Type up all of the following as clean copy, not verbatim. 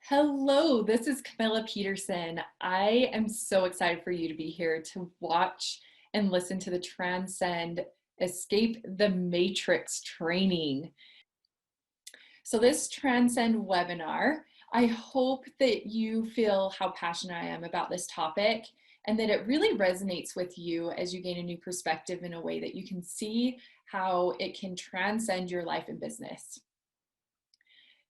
Hello, this is Camilla Peterson. I am so excited for you to be here to watch and listen to the Transcend Escape the Matrix training. So this Transcend webinar, I hope that you feel how passionate I am about this topic and that it really resonates with you as you gain a new perspective in a way that you can see how it can transcend your life and business.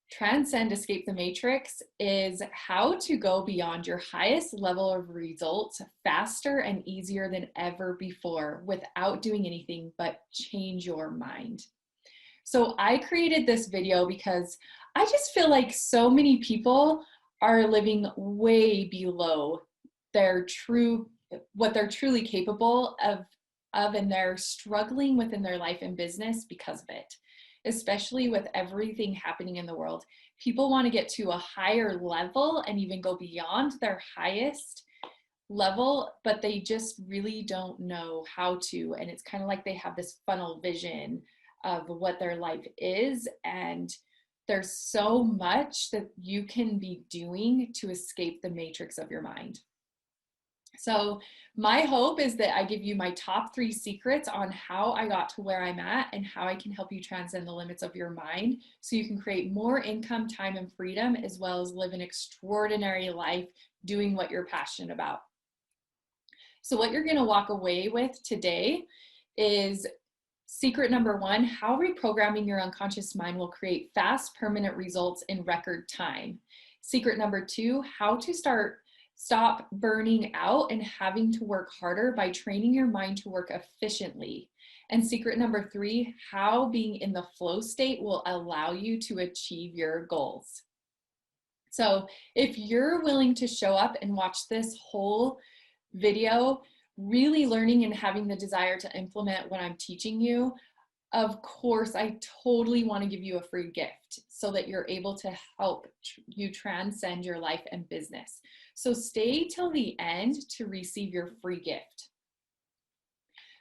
Transcend Escape the Matrix is how to go beyond your highest level of results faster and easier than ever before without doing anything but change your mind. So I created this video because I just feel like so many people are living way below what they're truly capable of and they're struggling within their life and business because of it. Especially with everything happening in the world. People want to get to a higher level and even go beyond their highest level, but they just really don't know how to. And it's kind of like they have this funnel vision of what their life is. And there's so much that you can be doing to escape the matrix of your mind. So my hope is that I give you my top 3 secrets on how I got to where I'm at and how I can help you transcend the limits of your mind so you can create more income, time, and freedom, as well as live an extraordinary life doing what you're passionate about. So what you're going to walk away with today is secret number 1, how reprogramming your unconscious mind will create fast, permanent results in record time. Secret number 2, how to stop burning out and having to work harder by training your mind to work efficiently. And secret number 3, how being in the flow state will allow you to achieve your goals. So if you're willing to show up and watch this whole video, really learning and having the desire to implement what I'm teaching you, of course, I totally want to give you a free gift so that you're able to help you transcend your life and business. So stay till the end to receive your free gift.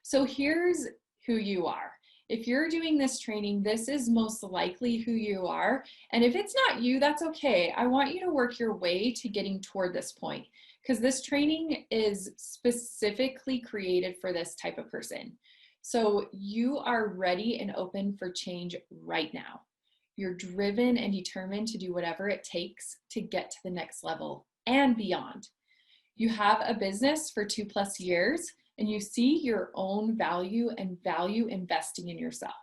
So here's who you are. If you're doing this training, this is most likely who you are. And if it's not you, that's okay. I want you to work your way to getting toward this point because this training is specifically created for this type of person. So you are ready and open for change right now. You're driven and determined to do whatever it takes to get to the next level and beyond. You have a business for 2+ years and you see your own value and value investing in yourself.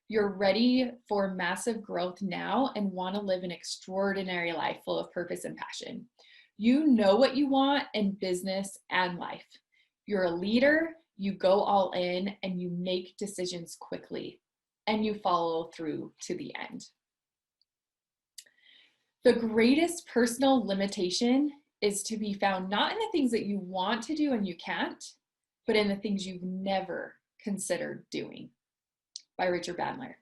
You're ready for massive growth now and want to live an extraordinary life full of purpose and passion. You know what you want in business and life. You're a leader. You go all in and you make decisions quickly and you follow through to the end. The greatest personal limitation is to be found not in the things that you want to do and you can't, but in the things you've never considered doing, by Richard Bandler.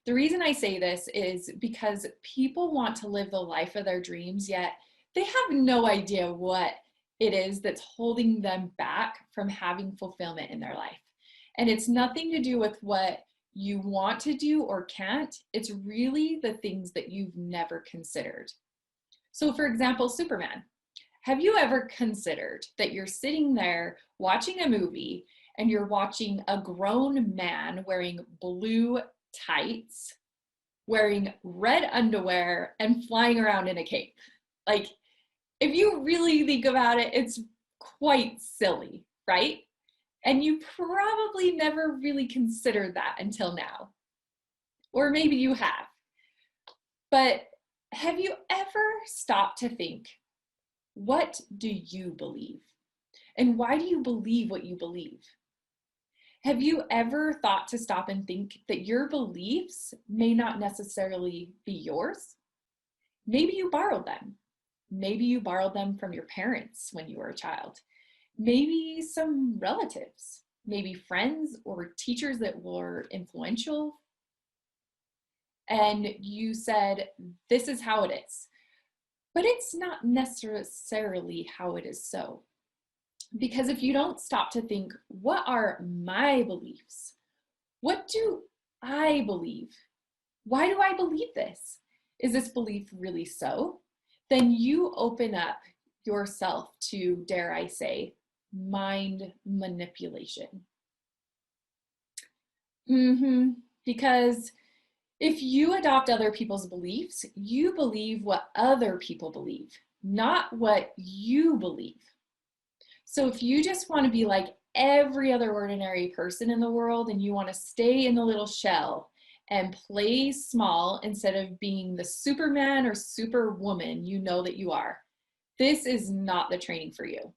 The reason I say this is because people want to live the life of their dreams, yet they have no idea what it is that's holding them back from having fulfillment in their life. And it's nothing to do with what you want to do or can't. It's really the things that you've never considered. So for example, Superman. Have you ever considered that you're sitting there watching a movie and you're watching a grown man wearing blue tights, wearing red underwear, and flying around in a cape? Like, if you really think about it, it's quite silly, right? And you probably never really considered that until now. Or maybe you have. But have you ever stopped to think, what do you believe? And why do you believe what you believe? Have you ever thought to stop and think that your beliefs may not necessarily be yours? Maybe you borrowed them. Maybe you borrowed them from your parents when you were a child. Maybe some relatives, maybe friends or teachers that were influential. And you said, this is how it is. But it's not necessarily how it is so. Because if you don't stop to think, what are my beliefs? What do I believe? Why do I believe this? Is this belief really so? then you open up yourself to, dare I say, mind manipulation. Because if you adopt other people's beliefs, you believe what other people believe, not what you believe. So if you just want to be like every other ordinary person in the world and you want to stay in the little shell and play small instead of being the Superman or Superwoman you know that you are, this is not the training for you.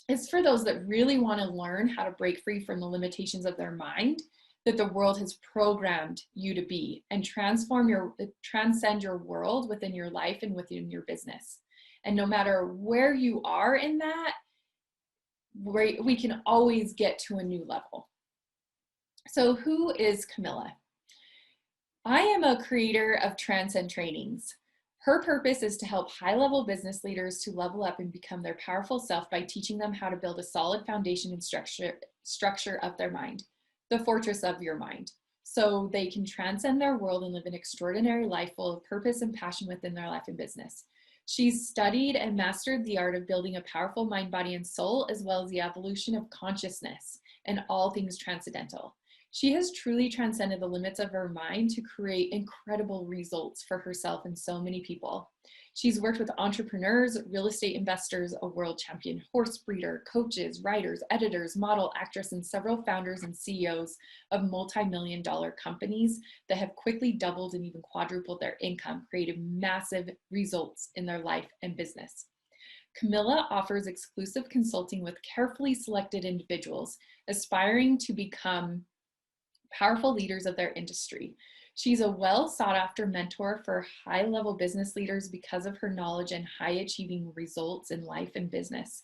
It's for those that really want to learn how to break free from the limitations of their mind that the world has programmed you to be, and transcend your world within your life and within your business. And no matter where you are in that, we can always get to a new level. So who is Camilla? I am a creator of Transcend Trainings. Her purpose is to help high-level business leaders to level up and become their powerful self by teaching them how to build a solid foundation and structure of their mind, the fortress of your mind, so they can transcend their world and live an extraordinary life full of purpose and passion within their life and business. She's studied and mastered the art of building a powerful mind, body, and soul, as well as the evolution of consciousness and all things transcendental. She has truly transcended the limits of her mind to create incredible results for herself and so many people. She's worked with entrepreneurs, real estate investors, a world champion horse breeder, coaches, writers, editors, model, actress, and several founders and CEOs of multi-million-dollar companies that have quickly doubled and even quadrupled their income, creating massive results in their life and business. Camilla offers exclusive consulting with carefully selected individuals aspiring to become powerful leaders of their industry. She's a well sought after mentor for high-level business leaders because of her knowledge and high-achieving results in life and business.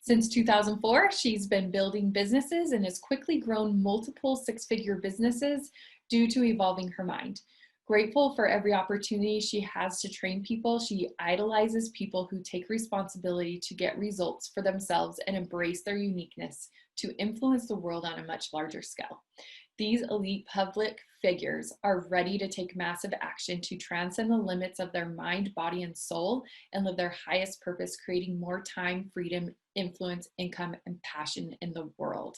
Since 2004, she's been building businesses and has quickly grown multiple six-figure businesses due to evolving her mind. Grateful for every opportunity she has to train people, she idolizes people who take responsibility to get results for themselves and embrace their uniqueness to influence the world on a much larger scale. These elite public figures are ready to take massive action to transcend the limits of their mind, body, and soul and live their highest purpose, creating more time, freedom, influence, income, and passion in the world.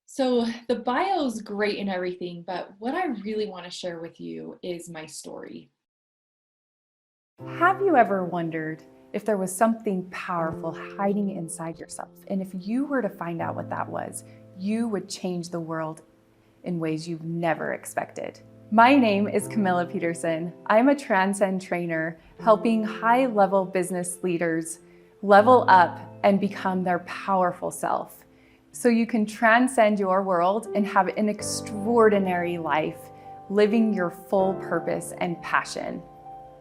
So the bio is great and everything, but what I really want to share with you is my story. Have you ever wondered if there was something powerful hiding inside yourself? And if you were to find out what that was, you would change the world in ways you've never expected. My name is Camilla Peterson. I'm a Transcend trainer helping high-level business leaders level up and become their powerful self, so you can transcend your world and have an extraordinary life, living your full purpose and passion.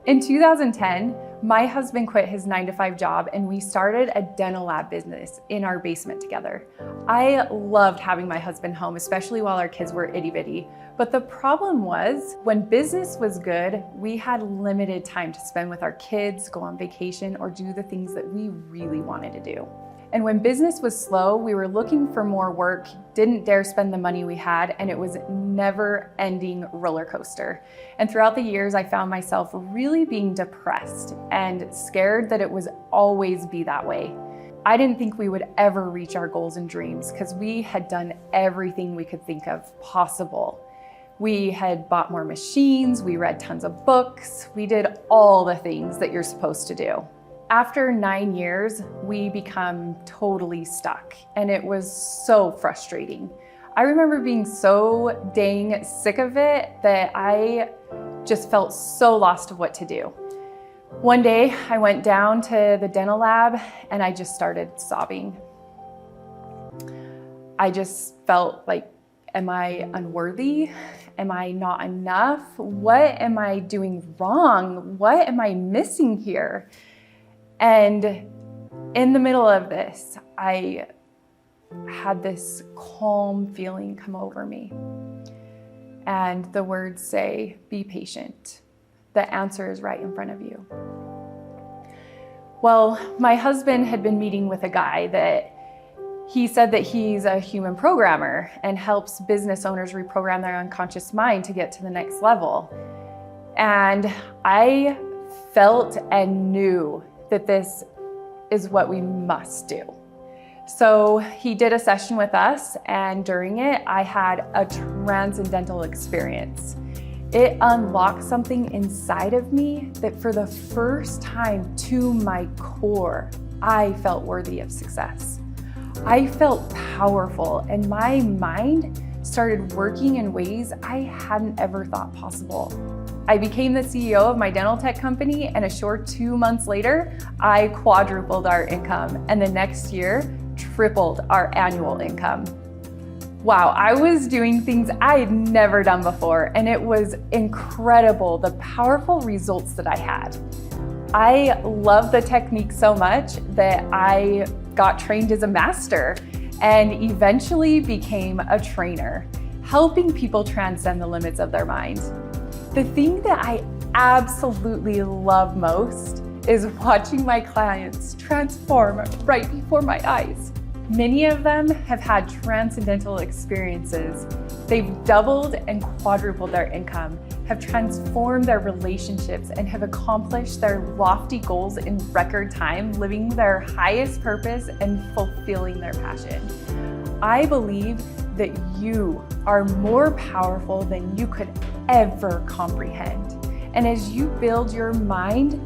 In 2010, my husband quit his 9-to-5 job and we started a dental lab business in our basement together. I loved having my husband home, especially while our kids were itty bitty. But the problem was, when business was good, we had limited time to spend with our kids, go on vacation, or do the things that we really wanted to do. And when business was slow, we were looking for more work, didn't dare spend the money we had, and it was a never-ending roller coaster. And throughout the years, I found myself really being depressed and scared that it would always be that way. I didn't think we would ever reach our goals and dreams because we had done everything we could think of possible. We had bought more machines, we read tons of books, we did all the things that you're supposed to do. After 9 years, we become totally stuck, and it was so frustrating. I remember being so dang sick of it that I just felt so lost of what to do. One day, I went down to the dental lab and I just started sobbing. I just felt like, am I unworthy? Am I not enough? What am I doing wrong? What am I missing here? And in the middle of this, I had this calm feeling come over me. And the words say, be patient. The answer is right in front of you. Well, my husband had been meeting with a guy that he said that he's a human programmer and helps business owners reprogram their unconscious mind to get to the next level. And I felt and knew that this is what we must do. So he did a session with us, and during it, I had a transcendental experience. It unlocked something inside of me that for the first time to my core, I felt worthy of success. I felt powerful, and my mind started working in ways I hadn't ever thought possible. I became the CEO of my dental tech company, and a short 2 months later, I quadrupled our income, and the next year, tripled our annual income. Wow, I was doing things I had never done before, and it was incredible the powerful results that I had. I love the technique so much that I got trained as a master and eventually became a trainer, helping people transcend the limits of their mind. The thing that I absolutely love most is watching my clients transform right before my eyes. Many of them have had transcendental experiences. They've doubled and quadrupled their income, have transformed their relationships, and have accomplished their lofty goals in record time, living their highest purpose and fulfilling their passion. I believe that you are more powerful than you could ever comprehend. And as you build your mind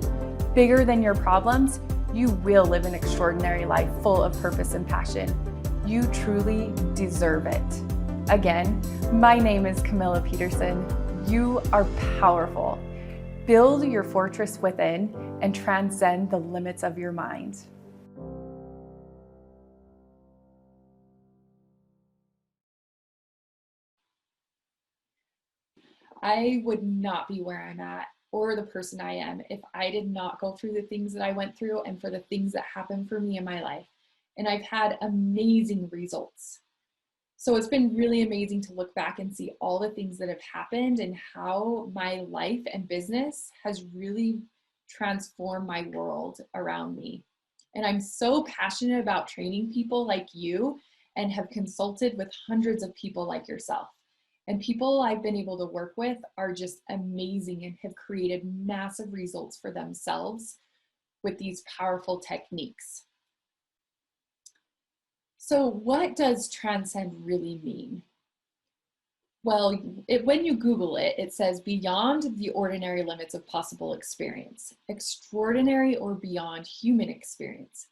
bigger than your problems, you will live an extraordinary life full of purpose and passion. You truly deserve it. Again, my name is Camilla Peterson. You are powerful. Build your fortress within and transcend the limits of your mind. I would not be where I'm at or the person I am if I did not go through the things that I went through and for the things that happened for me in my life. And I've had amazing results. So it's been really amazing to look back and see all the things that have happened and how my life and business has really transformed my world around me. And I'm so passionate about training people like you and have consulted with hundreds of people like yourself. And people I've been able to work with are just amazing and have created massive results for themselves with these powerful techniques. So what does transcend really mean? Well, when you Google it, it says beyond the ordinary limits of possible experience, extraordinary or beyond human experience.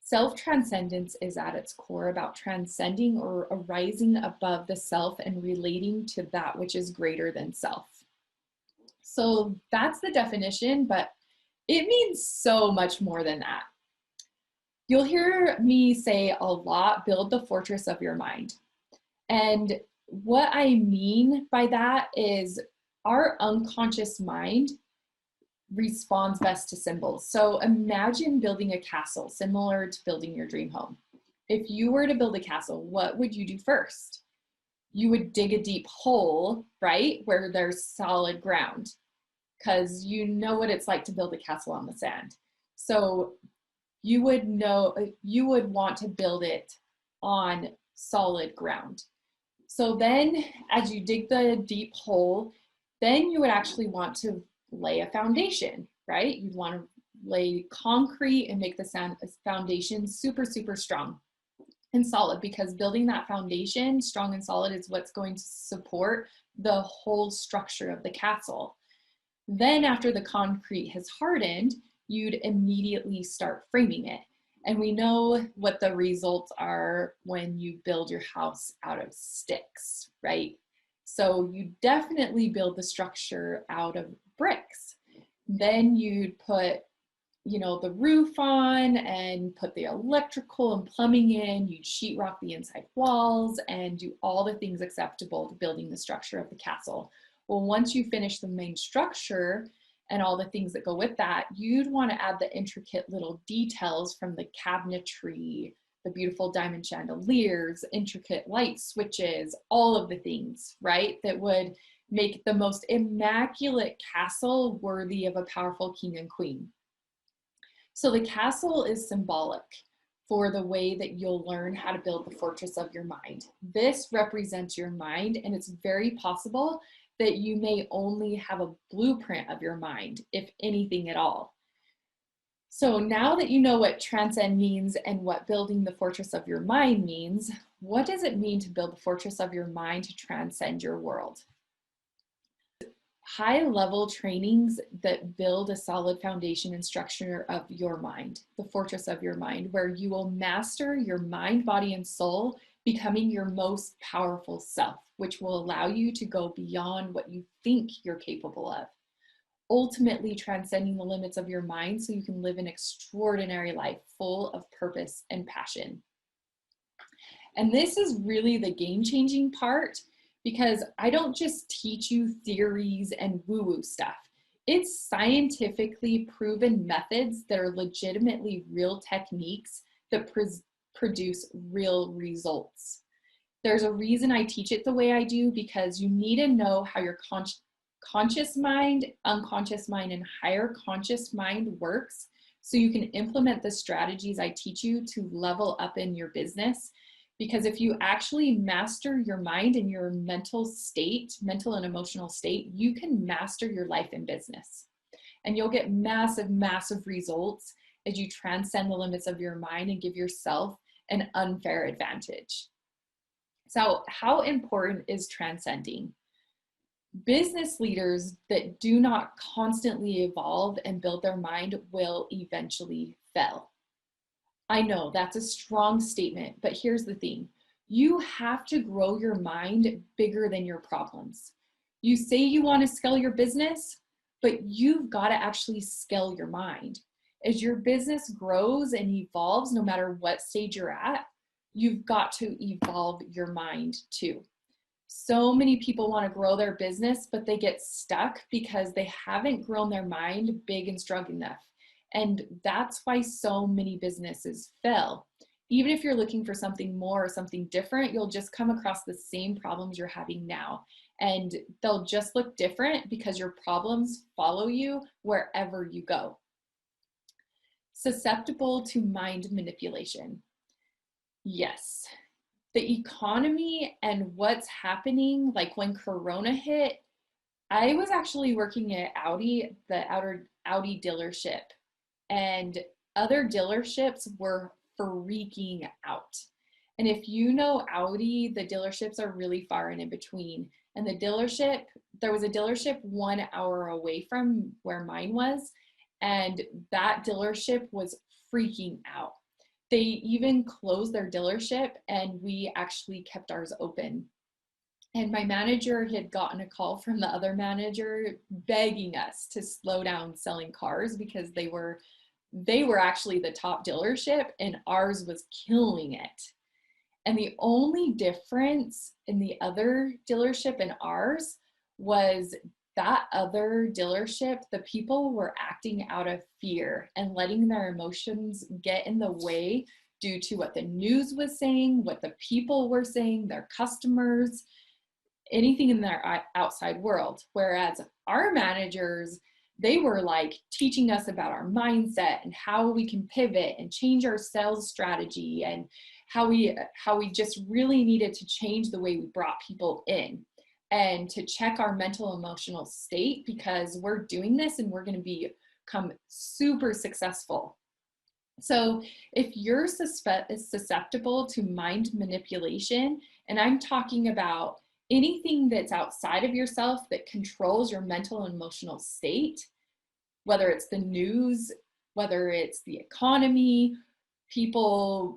Self-transcendence is at its core about transcending or arising above the self and relating to that which is greater than self. So that's the definition, but it means so much more than that. You'll hear me say a lot, build the fortress of your mind. And what I mean by that is our unconscious mind responds best to symbols. So imagine building a castle similar to building your dream home. If you were to build a castle, what would you do first? You would dig a deep hole, right, where there's solid ground, because you know what it's like to build a castle on the sand. So you would want to build it on solid ground. So then as you dig the deep hole, then you would actually want to lay a foundation, right? You'd want to lay concrete and make the foundation super, super strong and solid, because building that foundation strong and solid is what's going to support the whole structure of the castle. Then after the concrete has hardened, you'd immediately start framing it. And we know what the results are when you build your house out of sticks, right? So you definitely build the structure out of bricks. Then you'd put, the roof on and put the electrical and plumbing in. You'd sheetrock the inside walls and do all the things acceptable to building the structure of the castle. Well, once you finish the main structure and all the things that go with that, you'd want to add the intricate little details from the cabinetry, the beautiful diamond chandeliers, intricate light switches, all of the things, right, that would make the most immaculate castle worthy of a powerful king and queen. So the castle is symbolic for the way that you'll learn how to build the fortress of your mind. This represents your mind, and it's very possible that you may only have a blueprint of your mind, if anything at all. So now that you know what transcend means and what building the fortress of your mind means, what does it mean to build the fortress of your mind to transcend your world? High level trainings that build a solid foundation and structure of your mind, the fortress of your mind, where you will master your mind, body, and soul, becoming your most powerful self, which will allow you to go beyond what you think you're capable of, ultimately transcending the limits of your mind so you can live an extraordinary life full of purpose and passion. And this is really the game-changing part, because I don't just teach you theories and woo-woo stuff. It's scientifically proven methods that are legitimately real techniques that produce real results. There's a reason I teach it the way I do, because you need to know how your conscious mind, unconscious mind, and higher conscious mind works so you can implement the strategies I teach you to level up in your business. Because if you actually master your mind and your mental state, mental and emotional state, you can master your life and business. And you'll get massive, massive results as you transcend the limits of your mind and give yourself an unfair advantage. So, how important is transcending? Business leaders that do not constantly evolve and build their mind will eventually fail. I know that's a strong statement, but here's the thing. You have to grow your mind bigger than your problems. You say you want to scale your business, but you've got to actually scale your mind. As your business grows and evolves, no matter what stage you're at, you've got to evolve your mind too. So many people want to grow their business, but they get stuck because they haven't grown their mind big and strong enough. And that's why so many businesses fail. Even if you're looking for something more or something different, you'll just come across the same problems you're having now. And they'll just look different because your problems follow you wherever you go. Susceptible to mind manipulation. Yes. The economy and what's happening, like when Corona hit, I was actually working at Audi, the Audi dealership, and other dealerships were freaking out. And if you know Audi, the dealerships are really far and in between. And there was a dealership 1 hour away from where mine was, and that dealership was freaking out. They even closed their dealership, and we actually kept ours open. And my manager had gotten a call from the other manager begging us to slow down selling cars because they were actually the top dealership and ours was killing it. And the only difference in the other dealership and ours was that other dealership, the people were acting out of fear and letting their emotions get in the way due to what the news was saying, what the people were saying, their customers, anything in their outside world. Whereas our managers, they were like teaching us about our mindset and how we can pivot and change our sales strategy, and how we just really needed to change the way we brought people in and to check our mental emotional state, because we're doing this and we're going to become super successful. So if you're susceptible to mind manipulation, and I'm talking about anything that's outside of yourself that controls your mental and emotional state, whether it's the news, whether it's the economy,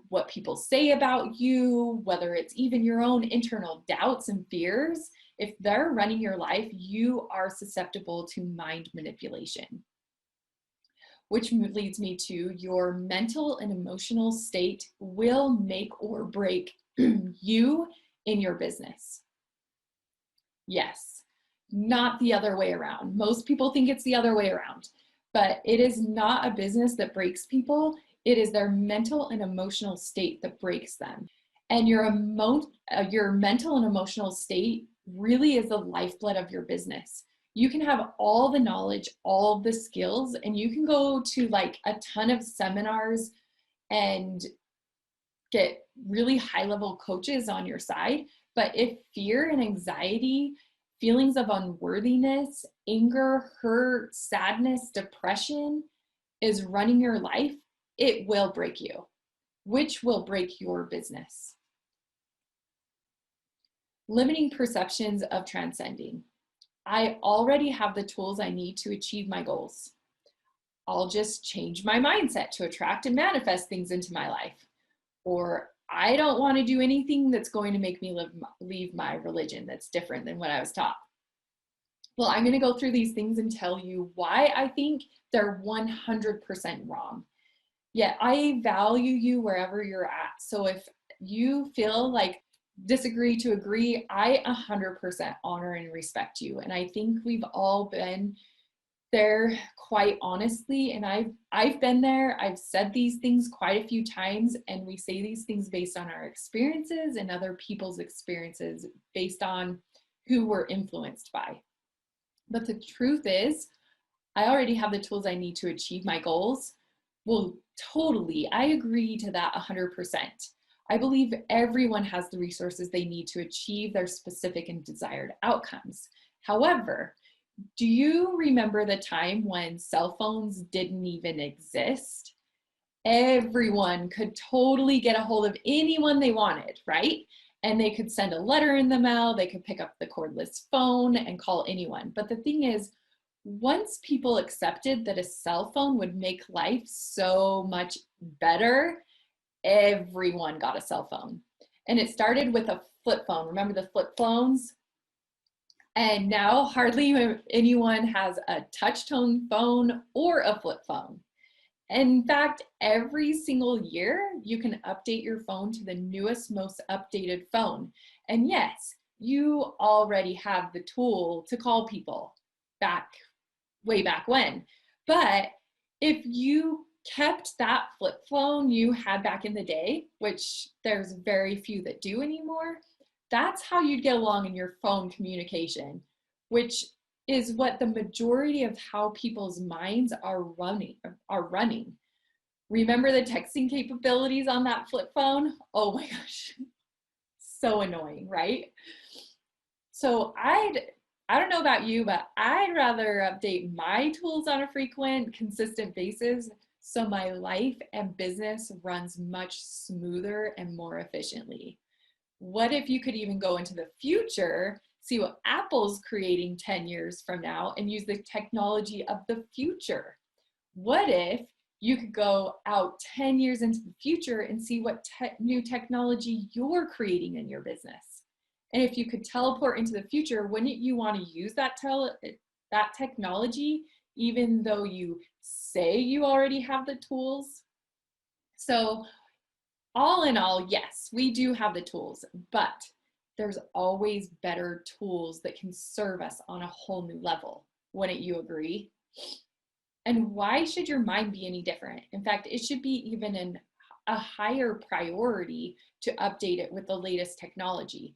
what people say about you, whether it's even your own internal doubts and fears, if they're running your life, you are susceptible to mind manipulation. Which leads me to your mental and emotional state will make or break you in your business. Yes, not the other way around. Most people think it's the other way around, but it is not a business that breaks people. It is their mental and emotional state that breaks them. And your mental and emotional state really is the lifeblood of your business. You can have all the knowledge, all the skills, and you can go to like a ton of seminars and get really high level coaches on your side. But if fear and anxiety feelings of unworthiness, anger, hurt, sadness, depression is running your life, it will break you, which will break your business. Limiting perceptions of transcending. I already have the tools I need to achieve my goals. I'll just change my mindset to attract and manifest things into my life. Or I don't want to do anything that's going to make me leave my religion that's different than what I was taught. Well, I'm going to go through these things and tell you why I think they're 100% wrong. Yet I value you wherever you're at. So if you feel like disagree to agree, I 100% honor and respect you. And I think we've all been there, quite honestly, and I've been there. I've said these things quite a few times, and we say these things based on our experiences and other people's experiences based on who we're influenced by. But the truth is, I already have the tools I need to achieve my goals. Well, totally, I agree to that 100%. I believe everyone has the resources they need to achieve their specific and desired outcomes. However, do you remember the time when cell phones didn't even exist? Everyone could totally get a hold of anyone they wanted, right? And they could send a letter in the mail, they could pick up the cordless phone and call anyone. But the thing is, once people accepted that a cell phone would make life so much better, everyone got a cell phone. And it started with a flip phone. Remember the flip phones? And now hardly anyone has a touch tone phone or a flip phone. In fact, every single year, you can update your phone to the newest, most updated phone. And yes, you already have the tool to call people way back when. But if you kept that flip phone you had back in the day, which there's very few that do anymore, that's how you'd get along in your phone communication, which is what the majority of how people's minds are running. Remember the texting capabilities on that flip phone? Oh my gosh, so annoying, right? So I don't know about you, but I'd rather update my tools on a frequent, consistent basis so my life and business runs much smoother and more efficiently. What if you could even go into the future, see what Apple's creating 10 years from now, and use the technology of the future? What if you could go out 10 years into the future and see what new technology you're creating in your business? And if you could teleport into the future, wouldn't you want to use that technology, even though you say you already have the tools? So all in all, yes, we do have the tools, but there's always better tools that can serve us on a whole new level. Wouldn't you agree? And why should your mind be any different? In fact, it should be even a higher priority to update it with the latest technology.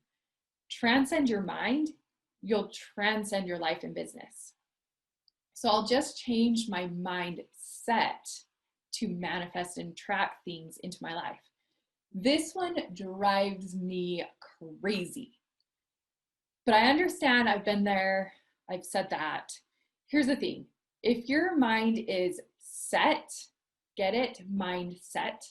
Transcend your mind, you'll transcend your life and business. So I'll just change my mindset to manifest and track things into my life. This one drives me crazy. But I understand, I've been there, I've said that. Here's the thing. If your mind is set, get it, mindset,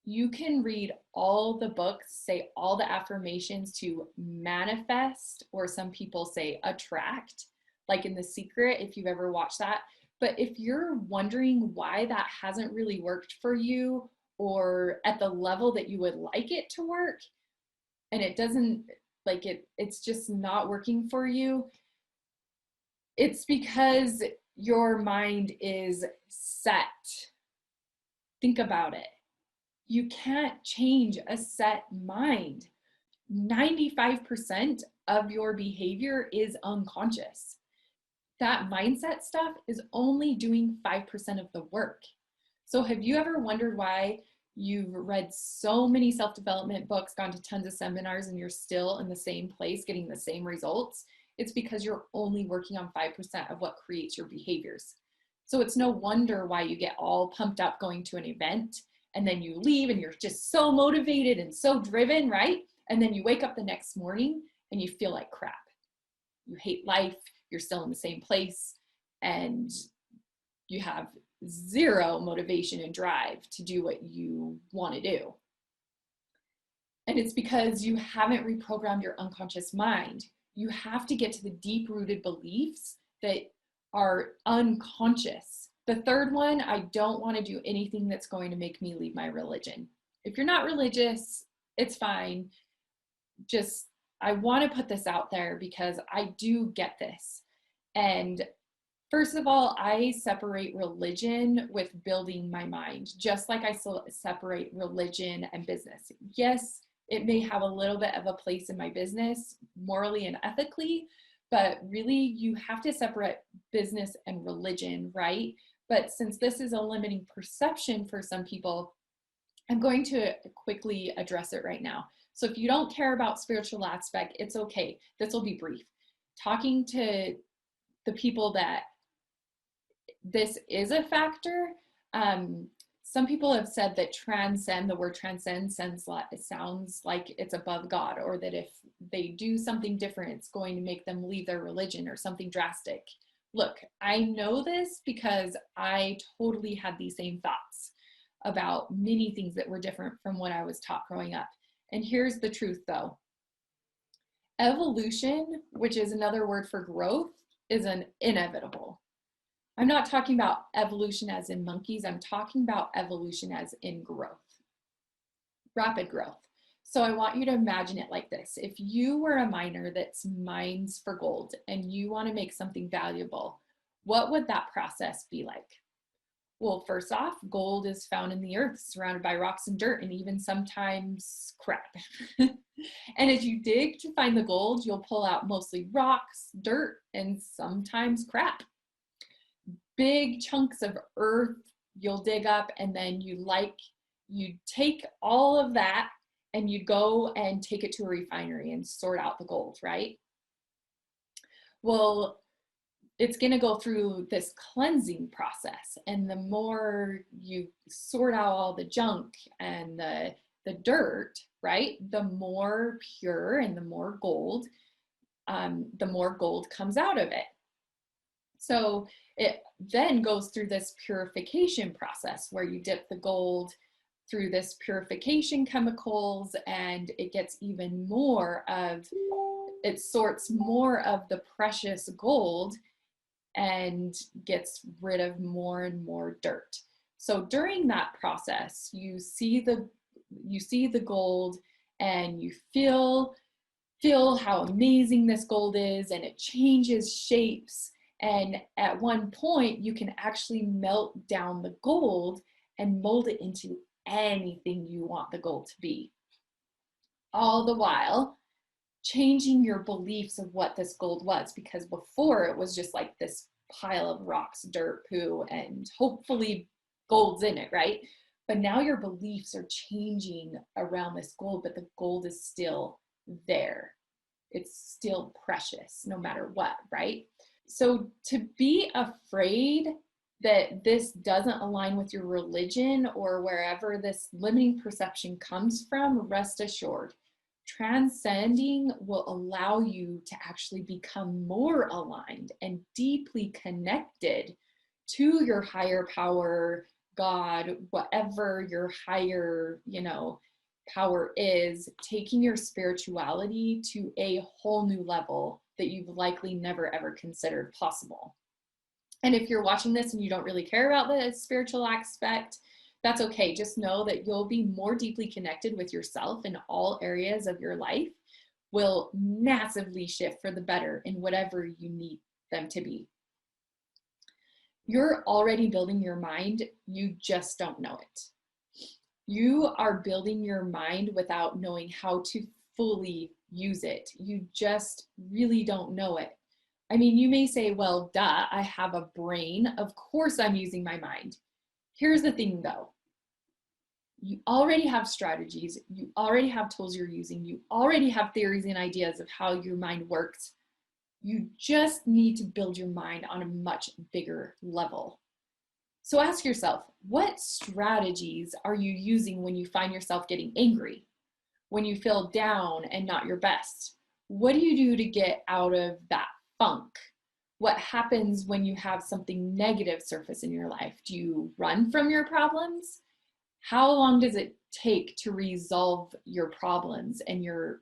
you can read all the books, say all the affirmations to manifest, or some people say attract, like in The Secret, if you've ever watched that. But if you're wondering why that hasn't really worked for you, or at the level that you would like it to work, and it doesn't, like it's just not working for you, it's because your mind is set. Think about it. You can't change a set mind. 95% of your behavior is unconscious. That mindset stuff is only doing 5% of the work. So have you ever wondered why you've read so many self-development books, gone to tons of seminars, and you're still in the same place getting the same results? It's because you're only working on 5% of what creates your behaviors. So it's no wonder why you get all pumped up going to an event, and then you leave and you're just so motivated and so driven, right? And then you wake up the next morning and you feel like crap. you hate life, you're still in the same place, and you have zero motivation and drive to do what you want to do. And it's because you haven't reprogrammed your unconscious mind. You have to get to the deep-rooted beliefs that are unconscious. The third one, I don't want to do anything that's going to make me leave my religion. If you're not religious, it's fine. Just, I want to put this out there because I do get this. And first of all, I separate religion with building my mind, just like I separate religion and business. Yes, it may have a little bit of a place in my business, morally and ethically, but really you have to separate business and religion, right? But since this is a limiting perception for some people, I'm going to quickly address it right now. So if you don't care about spiritual aspect, it's okay. This will be brief. Talking to the people that this is a factor, some people have said that transcend, the word transcend sounds like it's above God, or that if they do something different, it's going to make them leave their religion or something drastic. Look, I know this because I totally had these same thoughts about many things that were different from what I was taught growing up. And here's the truth though. Evolution, which is another word for growth, is an inevitable. I'm not talking about evolution as in monkeys. I'm talking about evolution as in growth, rapid growth. So I want you to imagine it like this. If you were a miner that mines for gold and you want to make something valuable, what would that process be like? Well, first off, gold is found in the earth, surrounded by rocks and dirt, and even sometimes crap. And as you dig to find the gold, you'll pull out mostly rocks, dirt, and sometimes crap. Big chunks of earth you'll dig up, and then you take all of that and you go and take it to a refinery and sort out the gold, right? Well, it's going to go through this cleansing process, and the more you sort out all the junk and the dirt, right, the more pure and the more gold comes out of it. So it then goes through this purification process where you dip the gold through this purification chemicals, and it gets even more of, it sorts more of the precious gold and gets rid of more and more dirt. So during that process, you see the gold and you feel how amazing this gold is, and it changes shapes. And at one point, you can actually melt down the gold and mold it into anything you want the gold to be. All the while changing your beliefs of what this gold was, because before it was just like this pile of rocks, dirt, poo, and hopefully gold's in it, right? But now your beliefs are changing around this gold, but the gold is still there. It's still precious no matter what, right? So to be afraid that this doesn't align with your religion or wherever this limiting perception comes from, rest assured, transcending will allow you to actually become more aligned and deeply connected to your higher power, God, whatever your higher, power is, taking your spirituality to a whole new level that you've likely never ever considered possible. And if you're watching this and you don't really care about the spiritual aspect, that's okay. Just know that you'll be more deeply connected with yourself in all areas of your life, will massively shift for the better in whatever you need them to be. You're already building your mind, you just don't know it. You are building your mind without knowing how to fully use it. You just really don't know it. I mean, you may say, well, duh, I have a brain. Of course I'm using my mind. Here's the thing though. You already have strategies. You already have tools you're using. You already have theories and ideas of how your mind works. You just need to build your mind on a much bigger level. So ask yourself, what strategies are you using when you find yourself getting angry? When you feel down and not your best? What do you do to get out of that funk? What happens when you have something negative surface in your life? Do you run from your problems? How long does it take to resolve your problems and your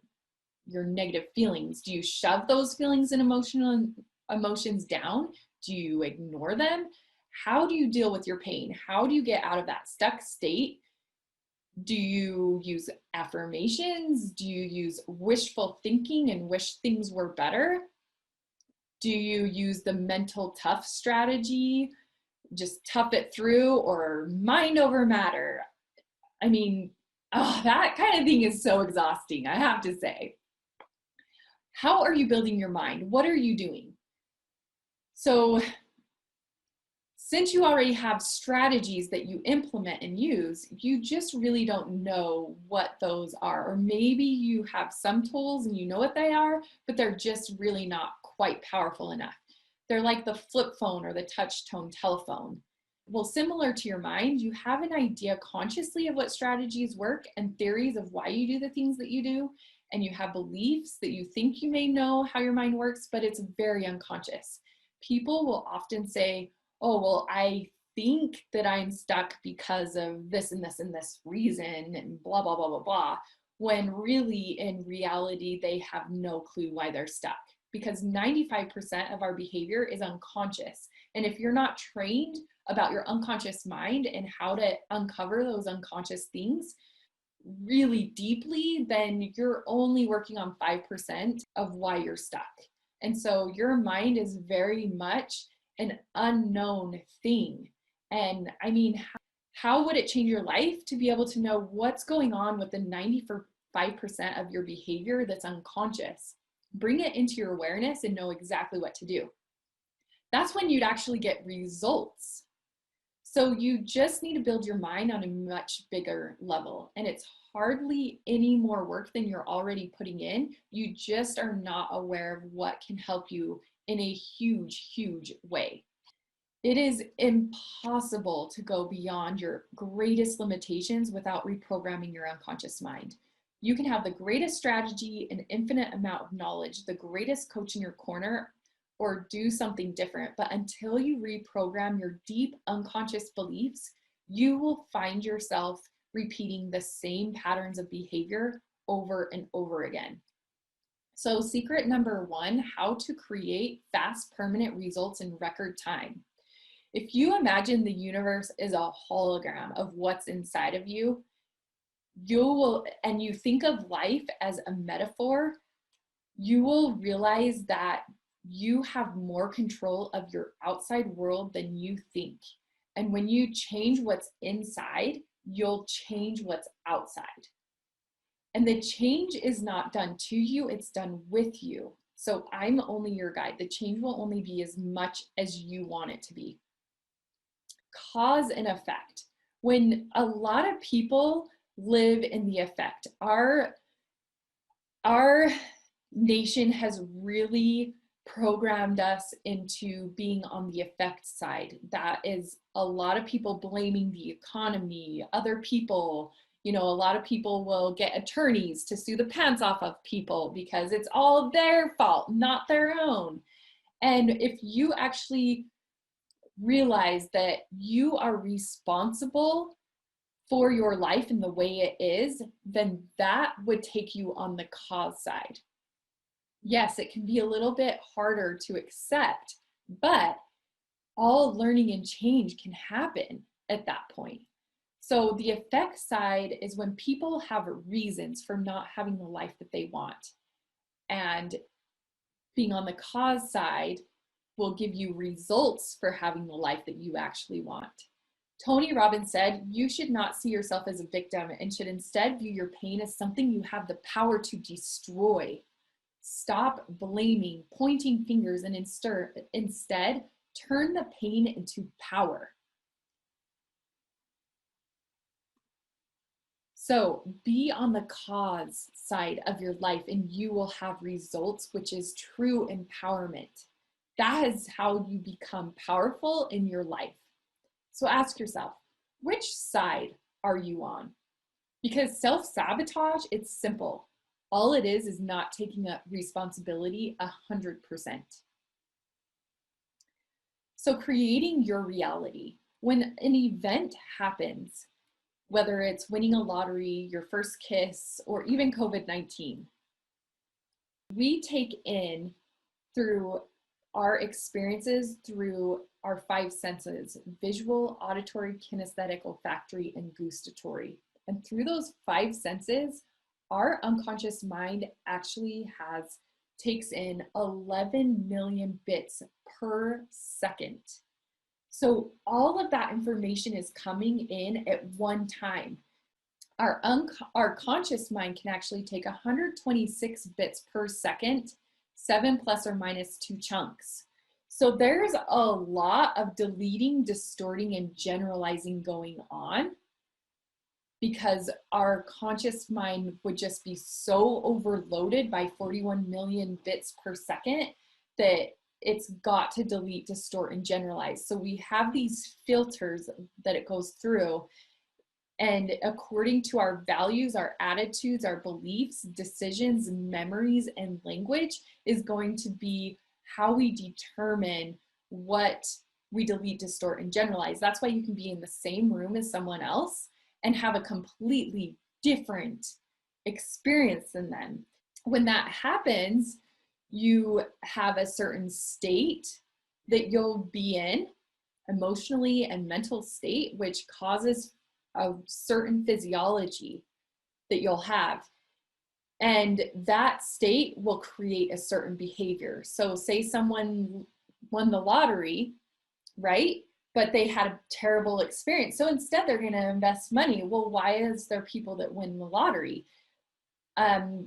negative feelings? Do you shove those feelings and emotions down? Do you ignore them? How do you deal with your pain? How do you get out of that stuck state? Do you use affirmations? Do you use wishful thinking and wish things were better? Do you use the mental tough strategy, just tough it through, or mind over matter? I mean, that kind of thing is so exhausting, I have to say. How are you building your mind? What are you doing? So, since you already have strategies that you implement and use, you just really don't know what those are. Or maybe you have some tools and you know what they are, but they're just really not quite powerful enough. They're like the flip phone or the touch tone telephone. Well, similar to your mind, you have an idea consciously of what strategies work and theories of why you do the things that you do. And you have beliefs that you think you may know how your mind works, but it's very unconscious. People will often say, oh, well, I think that I'm stuck because of this and this and this reason and blah, blah, blah, blah, blah. When really, in reality, they have no clue why they're stuck, because 95% of our behavior is unconscious. And if you're not trained about your unconscious mind and how to uncover those unconscious things really deeply, then you're only working on 5% of why you're stuck. And so your mind is very much an unknown thing. And I mean, how would it change your life to be able to know what's going on with the 95% of your behavior that's unconscious? Bring it into your awareness and know exactly what to do. That's when you'd actually get results. So you just need to build your mind on a much bigger level. And it's hardly any more work than you're already putting in. You just are not aware of what can help you in a huge, huge way. It is impossible to go beyond your greatest limitations without reprogramming your unconscious mind. You can have the greatest strategy, an infinite amount of knowledge, the greatest coach in your corner, or do something different. But until you reprogram your deep unconscious beliefs, you will find yourself repeating the same patterns of behavior over and over again. So, secret number one, how to create fast, permanent results in record time. If you imagine the universe is a hologram of what's inside of you, and you think of life as a metaphor, you will realize that you have more control of your outside world than you think. And when you change what's inside, you'll change what's outside. And the change is not done to you, it's done with you. So I'm only your guide. The change will only be as much as you want it to be. Cause and effect. When a lot of people live in the effect, our nation has really programmed us into being on the effect side. That is a lot of people blaming the economy, other people. A lot of people will get attorneys to sue the pants off of people because it's all their fault, not their own. And if you actually realize that you are responsible for your life and the way it is, then that would take you on the cause side. Yes, it can be a little bit harder to accept, but all learning and change can happen at that point. So the effect side is when people have reasons for not having the life that they want. And being on the cause side will give you results for having the life that you actually want. Tony Robbins said, you should not see yourself as a victim and should instead view your pain as something you have the power to destroy. Stop blaming, pointing fingers, and instead turn the pain into power. So be on the cause side of your life and you will have results, which is true empowerment. That is how you become powerful in your life. So ask yourself, which side are you on? Because self-sabotage, it's simple. All it is not taking up responsibility 100%. So creating your reality. When an event happens, whether it's winning a lottery, your first kiss, or even COVID-19, we take in through our experiences through our five senses: visual, auditory, kinesthetic, olfactory, and gustatory. And through those five senses, our unconscious mind actually takes in 11 million bits per second. So all of that information is coming in at one time. Our conscious mind can actually take 126 bits per second, 7 plus or minus 2 chunks. So there's a lot of deleting, distorting, and generalizing going on, because our conscious mind would just be so overloaded by 41 million bits per second that it's got to delete, distort, and generalize. So we have these filters that it goes through. And according to our values, our attitudes, our beliefs, decisions, memories, and language is going to be how we determine what we delete, distort, and generalize. That's why you can be in the same room as someone else and have a completely different experience than them. When that happens, you have a certain state that you'll be in, emotionally and mental state, which causes a certain physiology that you'll have. And that state will create a certain behavior. So say someone won the lottery, right? But they had a terrible experience. So instead they're going to invest money. Well, why is there people that win the lottery?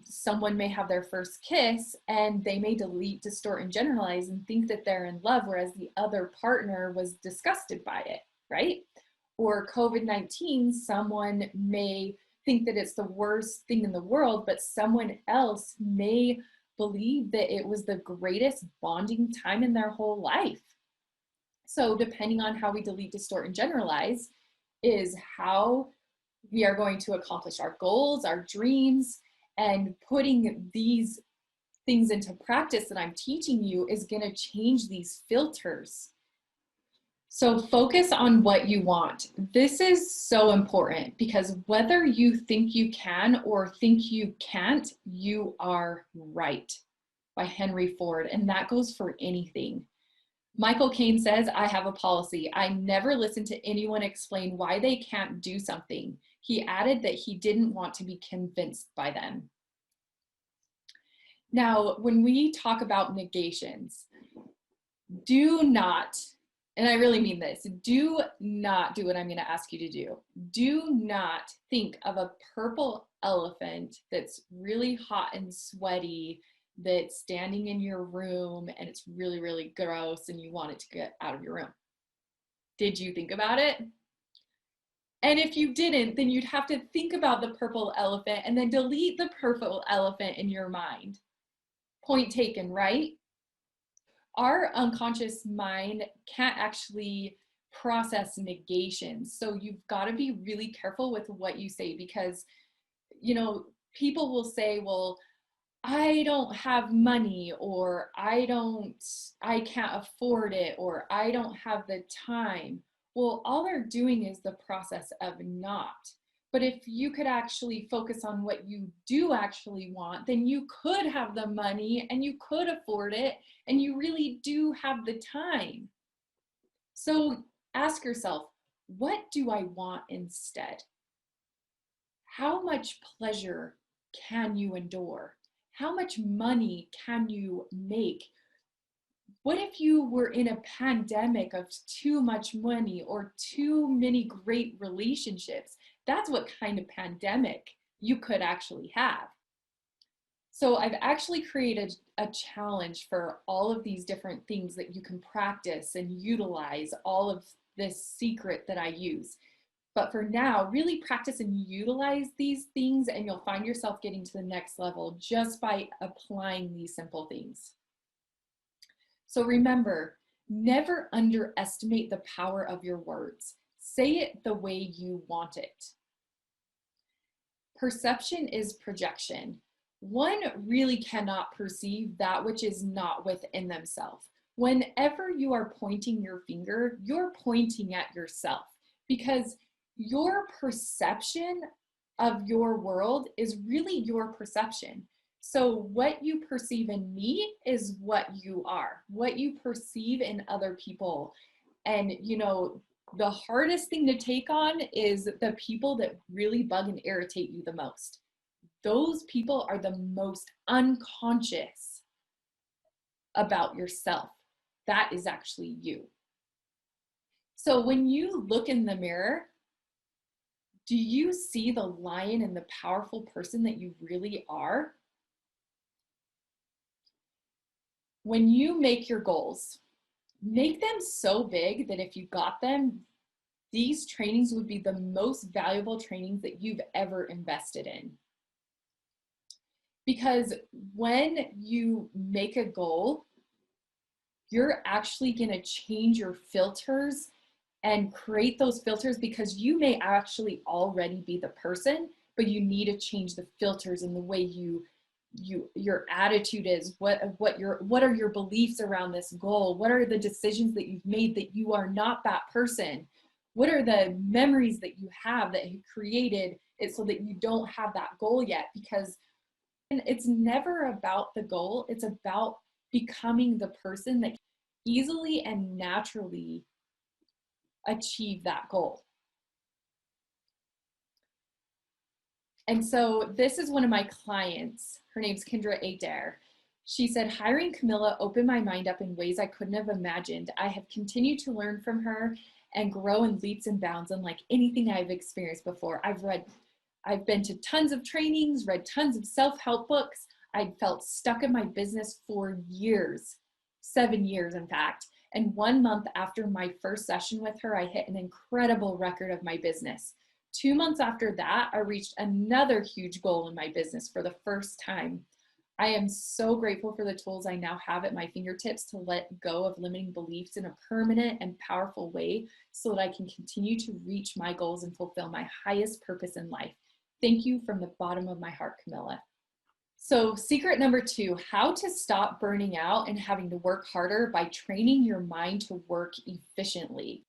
Someone may have their first kiss and they may delete, distort, and generalize and think that they're in love, whereas the other partner was disgusted by it, right? Or COVID-19, someone may think that it's the worst thing in the world, but someone else may believe that it was the greatest bonding time in their whole life. So depending on how we delete, distort, and generalize is how we are going to accomplish our goals, our dreams, and putting these things into practice that I'm teaching you is going to change these filters. So focus on what you want. This is so important, because whether you think you can or think you can't, you are right, by Henry Ford. And that goes for anything. Michael Caine says, I have a policy. I never listen to anyone explain why they can't do something. He added that he didn't want to be convinced by them. Now, when we talk about negations, do not, and I really mean this, do not do what I'm going to ask you to do. Do not think of a purple elephant that's really hot and sweaty, that's standing in your room and it's really, really gross and you want it to get out of your room. Did you think about it? And if you didn't, then you'd have to think about the purple elephant and then delete the purple elephant in your mind. Point taken, right? Our unconscious mind can't actually process negations. So you've got to be really careful with what you say, because, you know, people will say, well, I don't have money, or I can't afford it, or I don't have the time. Well, all they're doing is the process of not. But if you could actually focus on what you do actually want, then you could have the money and you could afford it, and you really do have the time. So ask yourself, what do I want instead? How much pleasure can you endure? How much money can you make? What if you were in a pandemic of too much money or too many great relationships? That's what kind of pandemic you could actually have. So I've actually created a challenge for all of these different things that you can practice and utilize all of this secret that I use. But for now, really practice and utilize these things, and you'll find yourself getting to the next level just by applying these simple things. So remember, never underestimate the power of your words. Say it the way you want it. Perception is projection. One really cannot perceive that which is not within themselves. Whenever you are pointing your finger, you're pointing at yourself, because your perception of your world is really your perception. So what you perceive in me is what you are, what you perceive in other people. And the hardest thing to take on is the people that really bug and irritate you the most. Those people are the most unconscious about yourself. That is actually you. So when you look in the mirror, do you see the lion and the powerful person that you really are? When you make your goals, make them so big that if you got them, these trainings would be the most valuable trainings that you've ever invested in. Because when you make a goal, you're actually going to change your filters and create those filters, because you may actually already be the person, but you need to change the filters in the way your attitude is. What are your beliefs around this goal? What are the decisions that you've made that you are not that person? What are the memories that you have that have created it so that you don't have that goal yet? Because it's never about the goal, it's about becoming the person that easily and naturally achieve that goal. And so this is one of my clients. Her name's Kendra Adair. She said, hiring Camilla opened my mind up in ways I couldn't have imagined. I have continued to learn from her and grow in leaps and bounds unlike anything I've experienced before. I've been to tons of trainings, read tons of self-help books. I'd felt stuck in my business for years, 7 years, in fact. And 1 month after my first session with her, I hit an incredible record of my business. 2 months after that, I reached another huge goal in my business for the first time. I am so grateful for the tools I now have at my fingertips to let go of limiting beliefs in a permanent and powerful way so that I can continue to reach my goals and fulfill my highest purpose in life. Thank you from the bottom of my heart, Camilla. So secret number 2, how to stop burning out and having to work harder by training your mind to work efficiently.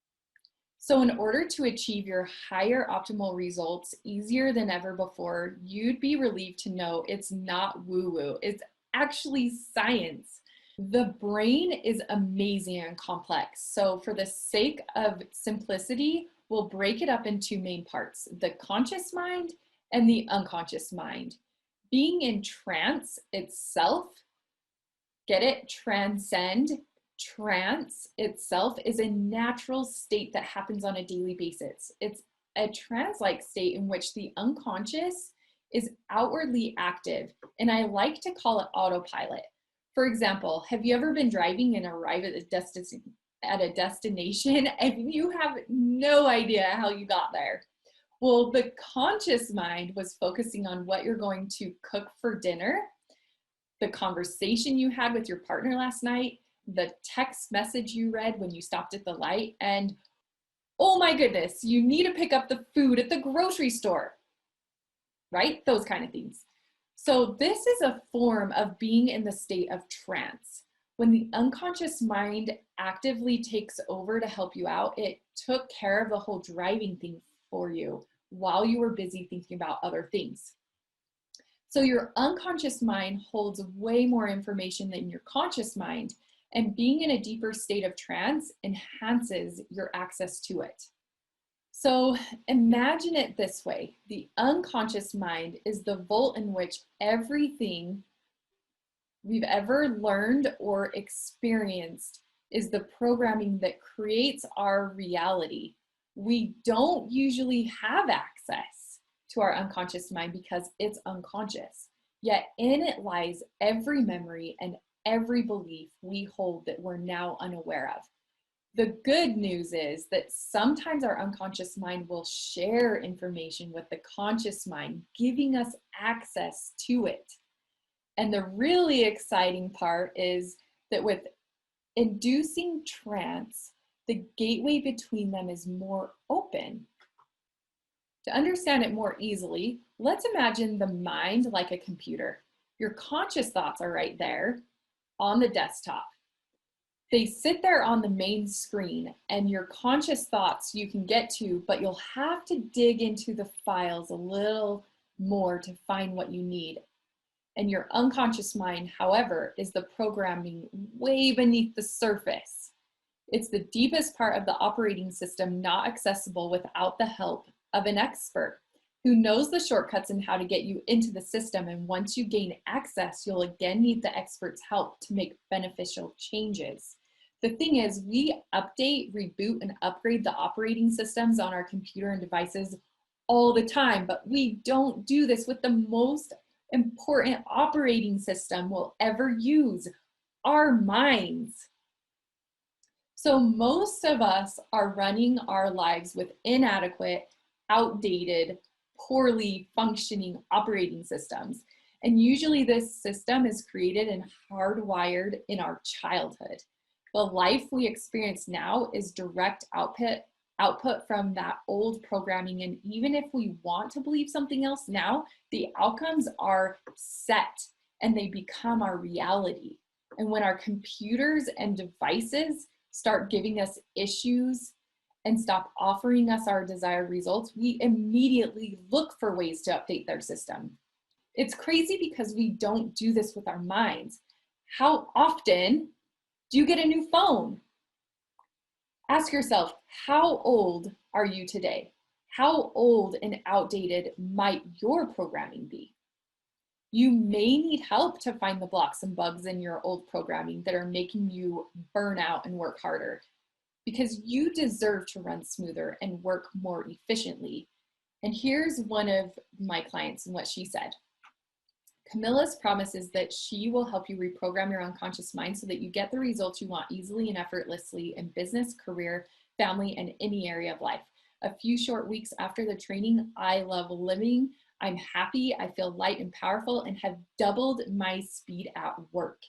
So in order to achieve your higher optimal results easier than ever before, you'd be relieved to know it's not woo-woo. It's actually science. The brain is amazing and complex. So for the sake of simplicity, we'll break it up in 2 main parts, the conscious mind and the unconscious mind. Being in trance itself, get it? Transcend. Trance itself is a natural state that happens on a daily basis. It's a trance-like state in which the unconscious is outwardly active, and I like to call it autopilot. For example, have you ever been driving and arrive at a destination and you have no idea how you got there? Well, the conscious mind was focusing on what you're going to cook for dinner, the conversation you had with your partner last night, the text message you read when you stopped at the light, and oh my goodness, you need to pick up the food at the grocery store, right? Those kind of things. So this is a form of being in the state of trance. When the unconscious mind actively takes over to help you out, it took care of the whole driving thing for you while you were busy thinking about other things. So your unconscious mind holds way more information than your conscious mind, and being in a deeper state of trance enhances your access to it. So imagine it this way. The unconscious mind is the vault in which everything we've ever learned or experienced is the programming that creates our reality. We don't usually have access to our unconscious mind because it's unconscious. Yet in it lies every memory and every belief we hold that we're now unaware of. The good news is that sometimes our unconscious mind will share information with the conscious mind, giving us access to it. And the really exciting part is that with inducing trance, the gateway between them is more open. To understand it more easily, let's imagine the mind like a computer. Your conscious thoughts are right there on the desktop. They sit there on the main screen, and your conscious thoughts you can get to, but you'll have to dig into the files a little more to find what you need. And your unconscious mind, however, is the programming way beneath the surface. It's the deepest part of the operating system, not accessible without the help of an expert who knows the shortcuts and how to get you into the system. And once you gain access, you'll again need the expert's help to make beneficial changes. The thing is, we update, reboot, and upgrade the operating systems on our computer and devices all the time, but we don't do this with the most important operating system we'll ever use, our minds. So most of us are running our lives with inadequate, outdated, poorly functioning operating systems. And usually this system is created and hardwired in our childhood. The life we experience now is direct output from that old programming. And even if we want to believe something else now, the outcomes are set and they become our reality. And when our computers and devices start giving us issues and stop offering us our desired results, we immediately look for ways to update their system. It's crazy because we don't do this with our minds. How often do you get a new phone? Ask yourself, how old are you today? How old and outdated might your programming be? You may need help to find the blocks and bugs in your old programming that are making you burn out and work harder, because you deserve to run smoother and work more efficiently. And here's one of my clients and what she said. Camilla's promise is that she will help you reprogram your unconscious mind so that you get the results you want easily and effortlessly in business, career, family, and any area of life. A few short weeks after the training, I love living. I'm happy, I feel light and powerful, and have doubled my speed at work.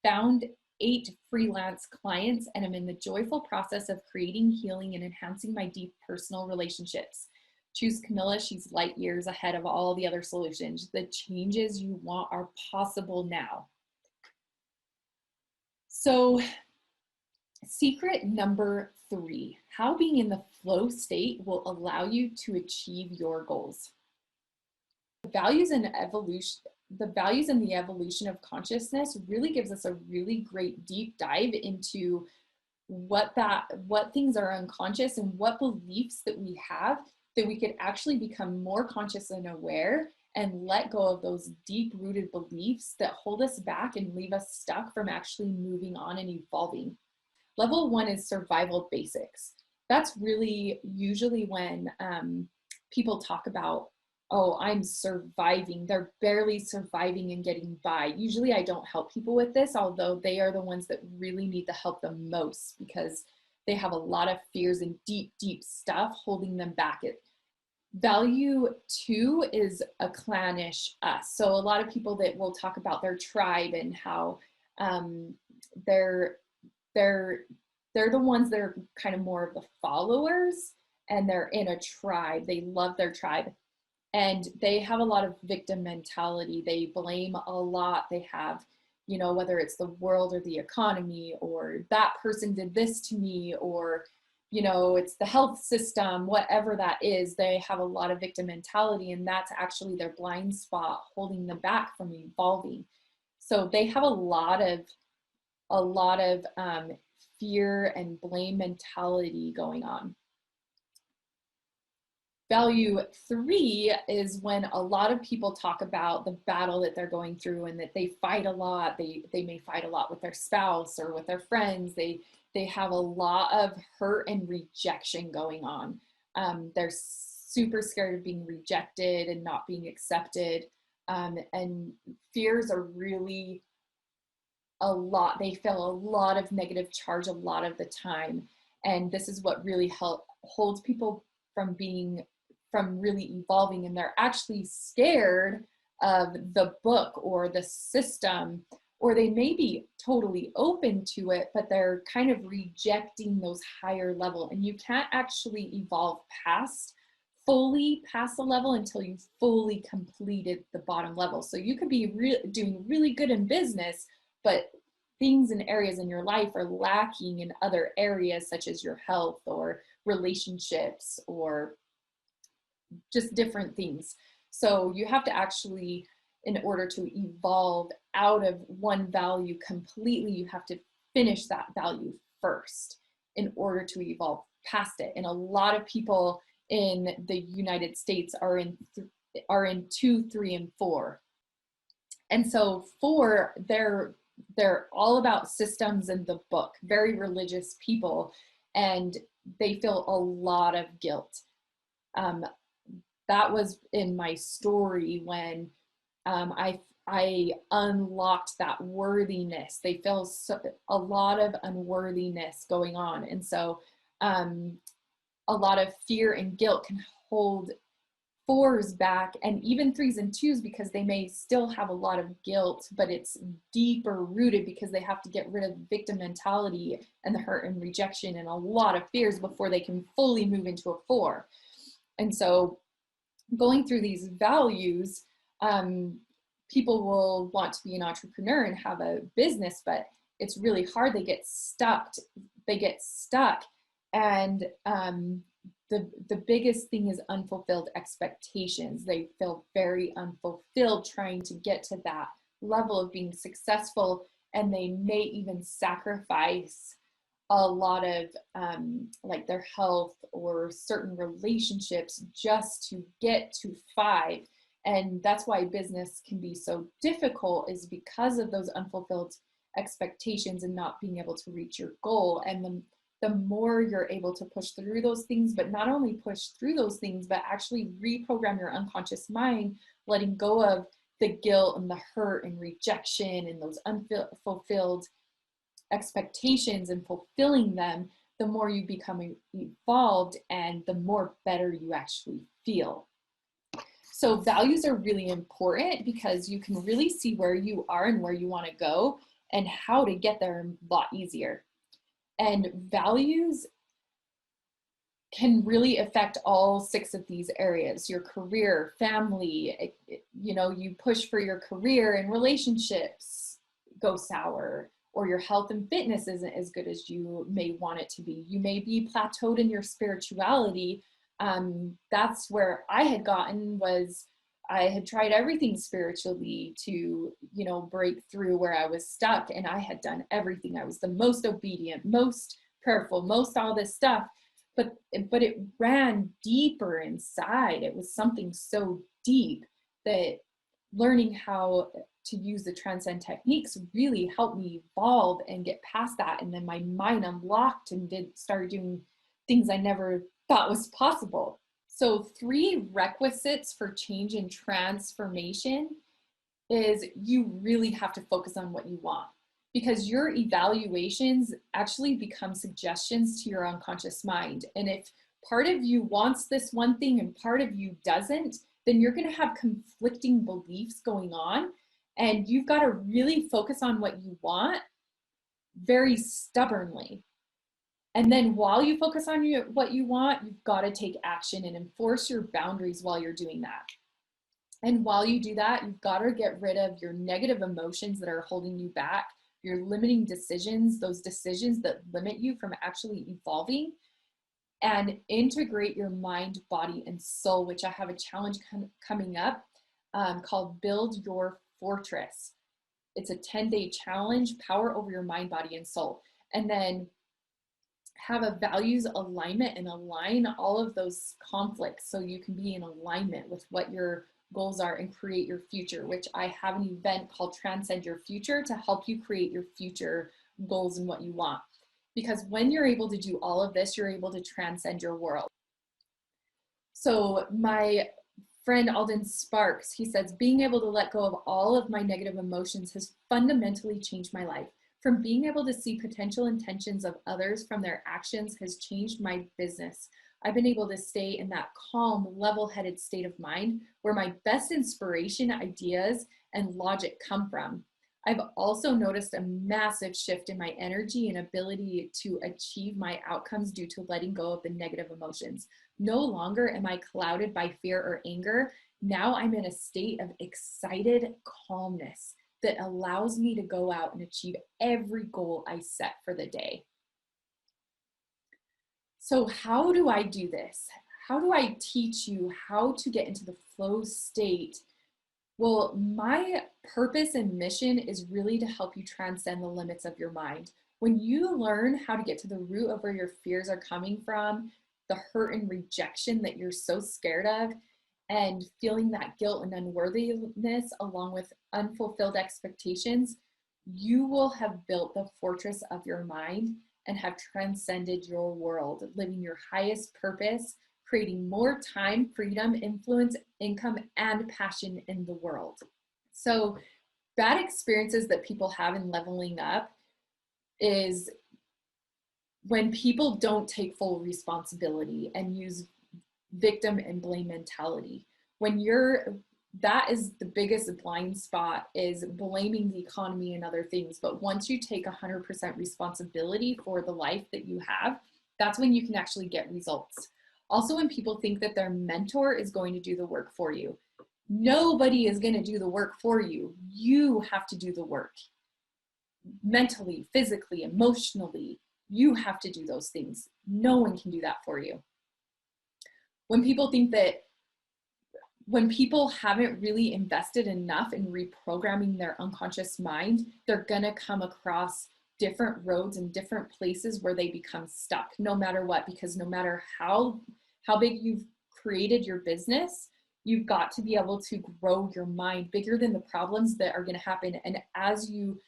Found 8 freelance clients, and I'm in the joyful process of creating, healing, and enhancing my deep personal relationships. Choose Camilla. She's light years ahead of all the other solutions. The changes you want are possible now. So, secret number 3, how being in the flow state will allow you to achieve your goals. The values and the evolution of consciousness really gives us a really great deep dive into what things are unconscious and what beliefs that we have that we could actually become more conscious and aware and let go of those deep-rooted beliefs that hold us back and leave us stuck from actually moving on and evolving. Level 1 is survival basics. That's really usually when people talk about, oh, I'm surviving. They're barely surviving and getting by. Usually I don't help people with this, although they are the ones that really need the help the most because they have a lot of fears and deep, deep stuff holding them back. Value 2 is a clannish us. So a lot of people that will talk about their tribe and how they're the ones that are kind of more of the followers, and they're in a tribe. They love their tribe. And they have a lot of victim mentality. They blame a lot. They have, whether it's the world or the economy, or that person did this to me, or, it's the health system, whatever that is, they have a lot of victim mentality. And that's actually their blind spot holding them back from evolving. So they have a lot of fear and blame mentality going on. Value 3 is when a lot of people talk about the battle that they're going through and that they fight a lot. They may fight a lot with their spouse or with their friends. They have a lot of hurt and rejection going on. They're super scared of being rejected and not being accepted. And fears are really a lot. They feel a lot of negative charge a lot of the time. And this is what really holds people from really evolving, and they're actually scared of the book or the system, or they may be totally open to it, but they're kind of rejecting those higher level. And you can't actually evolve fully past the level until you've fully completed the bottom level. So you could be doing really good in business, but things and areas in your life are lacking in other areas, such as your health or relationships or just different things. So you have to actually, in order to evolve out of one value completely, you have to finish that value first in order to evolve past it. And a lot of people in the United States are in 2, 3, and 4. And so 4, they're all about systems in the book, very religious people, and they feel a lot of guilt. That was in my story when I unlocked that worthiness. They feel a lot of unworthiness going on, and so a lot of fear and guilt can hold 4s back, and even 3s and 2s, because they may still have a lot of guilt, but it's deeper rooted because they have to get rid of the victim mentality and the hurt and rejection and a lot of fears before they can fully move into a 4. And so going through these values, people will want to be an entrepreneur and have a business, but it's really hard. They get stuck. And the biggest thing is unfulfilled expectations. They feel very unfulfilled trying to get to that level of being successful, and they may even sacrifice a lot of like their health or certain relationships just to get to 5. And that's why business can be so difficult, is because of those unfulfilled expectations and not being able to reach your goal. And the more you're able to push through those things, but not only push through those things, but actually reprogram your unconscious mind, letting go of the guilt and the hurt and rejection and those unfulfilled expectations and fulfilling them, the more you become evolved and the more better you actually feel. So values are really important because you can really see where you are and where you want to go and how to get there a lot easier. And values can really affect all 6 of these areas: your career, family, you push for your career and relationships go sour, or your health and fitness isn't as good as you may want it to be. You may be plateaued in your spirituality. That's where I had gotten, was I had tried everything spiritually to, break through where I was stuck. And I had done everything. I was the most obedient, most prayerful, most all this stuff. But it ran deeper inside. It was something so deep that learning how to use the Transcend techniques really helped me evolve and get past that. And then my mind unlocked and started doing things I never thought was possible. So 3 requisites for change and transformation is you really have to focus on what you want, because your evaluations actually become suggestions to your unconscious mind. And if part of you wants this one thing and part of you doesn't, then you're going to have conflicting beliefs going on. And you've got to really focus on what you want very stubbornly. And then while you focus on what you want, you've got to take action and enforce your boundaries while you're doing that. And while you do that, you've got to get rid of your negative emotions that are holding you back, your limiting decisions, those decisions that limit you from actually evolving, and integrate your mind, body, and soul, which I have a challenge coming up called Build Your Fortress. It's a 10-day challenge, power over your mind, body, and soul. And then have a values alignment and align all of those conflicts so you can be in alignment with what your goals are and create your future, which I have an event called Transcend Your Future to help you create your future goals and what you want. Because when you're able to do all of this, you're able to transcend your world. So my friend Alden Sparks, he says, being able to let go of all of my negative emotions has fundamentally changed my life. From being able to see potential intentions of others from their actions has changed my business. I've been able to stay in that calm, level-headed state of mind where my best inspiration, ideas, and logic come from. I've also noticed a massive shift in my energy and ability to achieve my outcomes due to letting go of the negative emotions. No longer am I clouded by fear or anger. Now I'm in a state of excited calmness. that allows me to go out and achieve every goal I set for the day. So how do I do this? How do I teach you how to get into the flow state? Well, my purpose and mission is really to help you transcend the limits of your mind. When you learn how to get to the root of where your fears are coming from, the hurt and rejection that you're so scared of, and feeling that guilt and unworthiness along with unfulfilled expectations, you will have built the fortress of your mind and have transcended your world, living your highest purpose, creating more time, freedom, influence, income, and passion in the world. So, bad experiences that people have in leveling up is when people don't take full responsibility and use victim and blame mentality. That is the biggest blind spot, is blaming the economy and other things. But once you take 100% responsibility for the life that you have, that's when you can actually get results. Also, when people think that their mentor is going to do the work for you, nobody is going to do the work for you. You have to do the work. Mentally, physically, emotionally, you have to do those things. No one can do that for you. When people haven't really invested enough in reprogramming their unconscious mind, they're gonna come across different roads and different places where they become stuck, no matter what, because no matter how big you've created your business, you've got to be able to grow your mind bigger than the problems that are gonna happen. And as you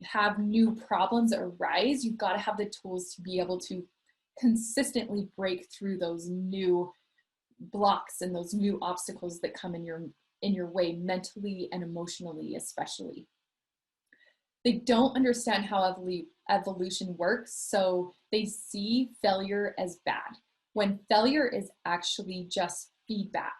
have new problems arise, you've got to have the tools to be able to consistently break through those new blocks and those new obstacles that come in your way, mentally and emotionally especially. They don't understand how evolution works, so they see failure as bad, when failure is actually just feedback.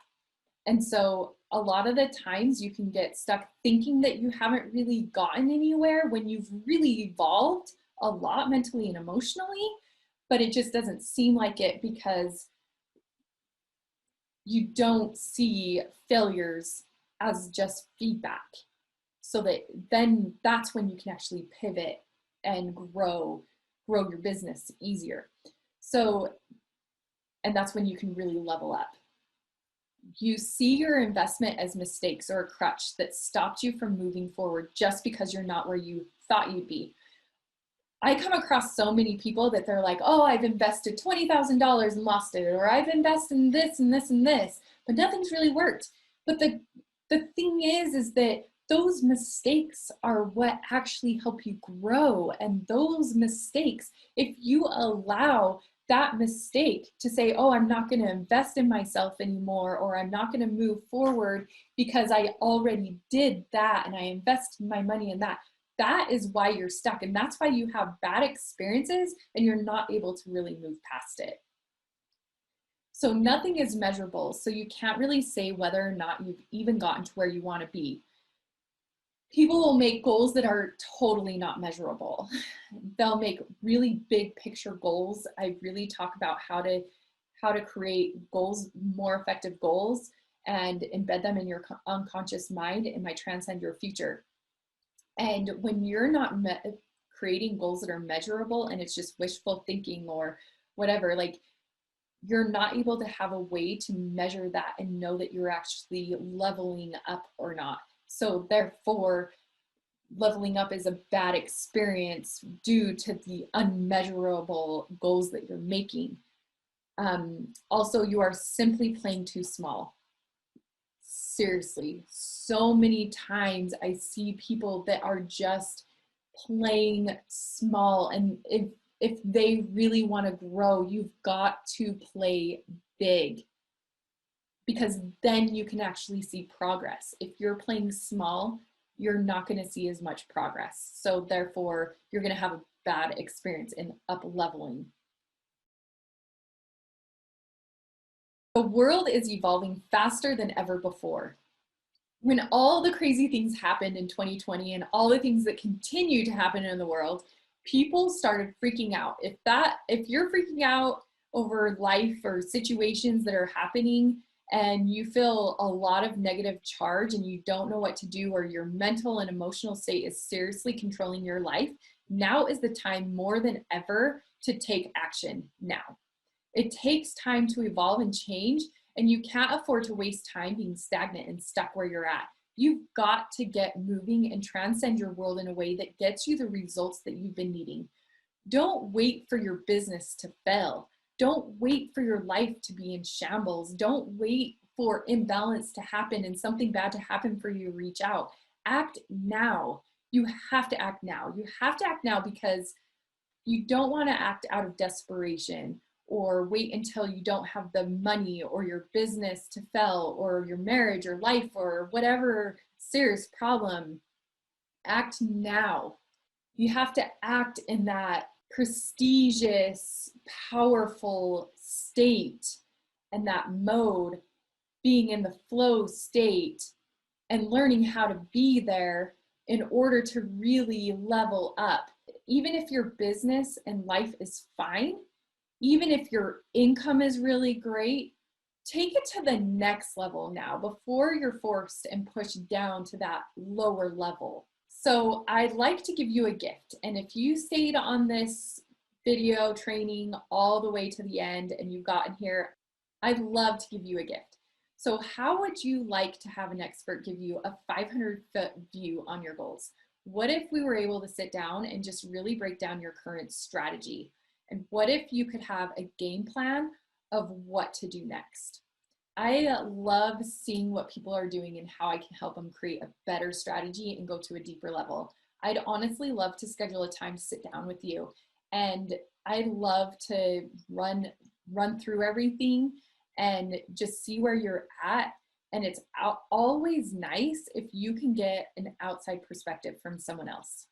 And so a lot of the times you can get stuck thinking that you haven't really gotten anywhere when you've really evolved a lot mentally and emotionally, but it just doesn't seem like it because you don't see failures as just feedback. So that then that's when you can actually pivot and grow your business easier. So, and that's when you can really level up. You see your investment as mistakes or a crutch that stopped you from moving forward just because you're not where you thought you'd be. I come across so many people that they're like, oh, I've invested $20,000 and lost it, or I've invested in this and this and this, but nothing's really worked. But the thing is that those mistakes are what actually help you grow. And those mistakes, if you allow that mistake to say, oh, I'm not going to invest in myself anymore, or I'm not going to move forward because I already did that and I invested my money in that. That is why you're stuck. And that's why you have bad experiences and you're not able to really move past it. So nothing is measurable. So you can't really say whether or not you've even gotten to where you want to be. People will make goals that are totally not measurable. They'll make really big picture goals. I really talk about how to create goals, more effective goals, and embed them in your unconscious mind in my Transcend Your Future. And when you're not creating goals that are measurable and it's just wishful thinking or whatever, like, you're not able to have a way to measure that and know that you're actually leveling up or not. So therefore, leveling up is a bad experience due to the unmeasurable goals that you're making. Also, you are simply playing too small. Seriously, so many times I see people that are just playing small, and if they really want to grow, you've got to play big, because then you can actually see progress. If you're playing small, you're not going to see as much progress. So therefore, you're going to have a bad experience in up leveling. The world is evolving faster than ever before. When all the crazy things happened in 2020 and all the things that continue to happen in the world, people started freaking out. If you're freaking out over life or situations that are happening and you feel a lot of negative charge and you don't know what to do, or your mental and emotional state is seriously controlling your life, now is the time more than ever to take action now. It takes time to evolve and change, and you can't afford to waste time being stagnant and stuck where you're at. You've got to get moving and transcend your world in a way that gets you the results that you've been needing. Don't wait for your business to fail. Don't wait for your life to be in shambles. Don't wait for imbalance to happen and something bad to happen for you to reach out. Act now. You have to act now. You have to act now because you don't want to act out of desperation or wait until you don't have the money or your business to fail or your marriage or life or whatever serious problem. Act now. You have to act in that prestigious, powerful state and that mode, being in the flow state and learning how to be there in order to really level up. Even if your business and life is fine, even if your income is really great, take it to the next level now before you're forced and pushed down to that lower level. So I'd like to give you a gift. And if you stayed on this video training all the way to the end and you've gotten here, I'd love to give you a gift. So how would you like to have an expert give you a 500-foot view on your goals? What if we were able to sit down and just really break down your current strategy? And what if you could have a game plan of what to do next? I love seeing what people are doing and how I can help them create a better strategy and go to a deeper level. I'd honestly love to schedule a time to sit down with you. And I'd love to run through everything and just see where you're at. And it's always nice if you can get an outside perspective from someone else.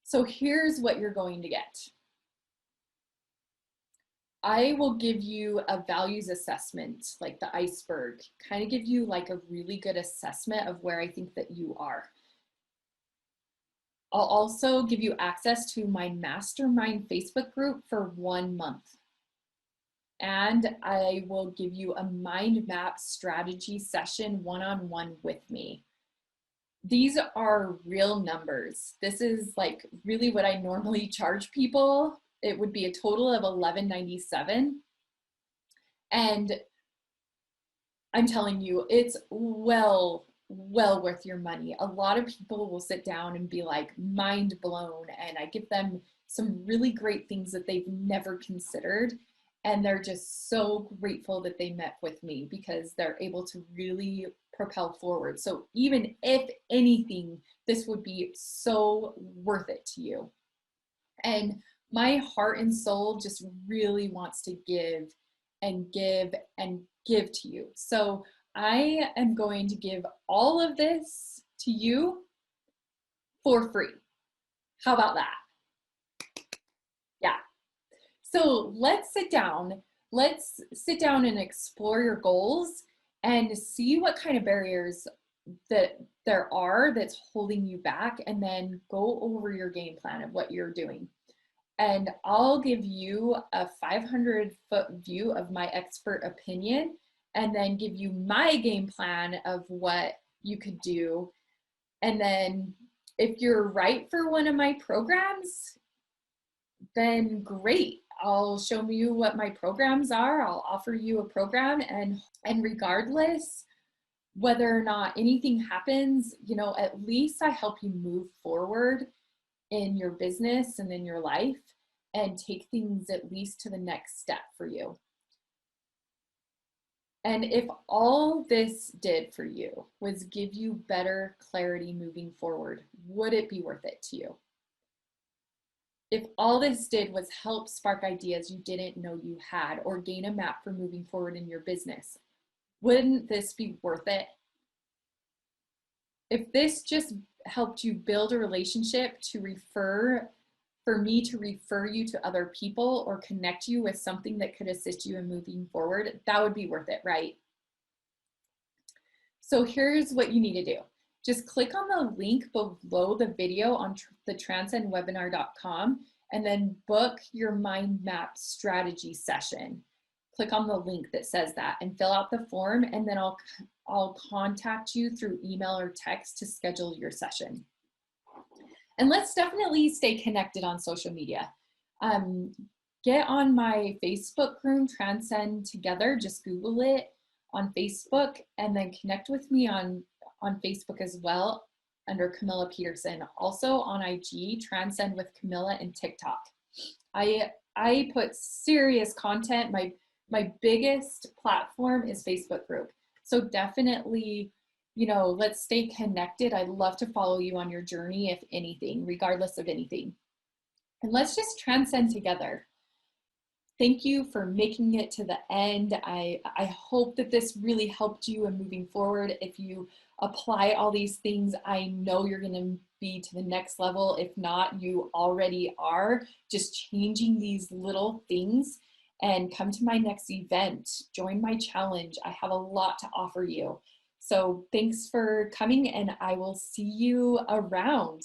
So here's what you're going to get. I will give you a values assessment, like the iceberg, kind of give you like a really good assessment of where I think that you are. I'll also give you access to my mastermind Facebook group for 1 month. And I will give you a mind map strategy session one-on-one with me. These are real numbers. This is like really what I normally charge people. It would be a total of $11.97. And I'm telling you, it's well worth your money. A lot of people will sit down and be like mind blown, and I give them some really great things that they've never considered. And they're just so grateful that they met with me because they're able to really propel forward. So even if anything, this would be so worth it to you. And my heart and soul just really wants to give and give and give to you. So I am going to give all of this to you for free. How about that? Yeah. So let's sit down and explore your goals and see what kind of barriers that there are that's holding you back, and then go over your game plan of what you're doing. And I'll give you a 500-foot view of my expert opinion, and then give you my game plan of what you could do. And then if you're right for one of my programs, then great. I'll show you what my programs are. I'll offer you a program, and regardless whether or not anything happens, you know, at least I help you move forward in your business and in your life and take things at least to the next step for you. And if all this did for you was give you better clarity moving forward, would it be worth it to you? If all this did was help spark ideas you didn't know you had, or gain a map for moving forward in your business, wouldn't this be worth it? If this just helped you build a relationship for me to refer you to other people or connect you with something that could assist you in moving forward, that would be worth it, right? So here's what you need to do. Just click on the link below the video on the transcendwebinar.com and then book your mind map strategy session. click on the link that says that and fill out the form, and then I'll contact you through email or text to schedule your session. And let's definitely stay connected on social media. Um, get on my Facebook room, Transcend Together. Just Google it on Facebook, and then connect with me on Facebook as well under Camilla Peterson. Also on IG, Transcend with Camilla, and TikTok. I put serious content. My biggest platform is Facebook group. So definitely, let's stay connected. I'd love to follow you on your journey, if anything, regardless of anything. And let's just transcend together. Thank you for making it to the end. I hope that this really helped you in moving forward. If you apply all these things, I know you're going to be to the next level. If not, you already are. Just changing these little things, and come to my next event. Join my challenge. I have a lot to offer you. So thanks for coming, and I will see you around.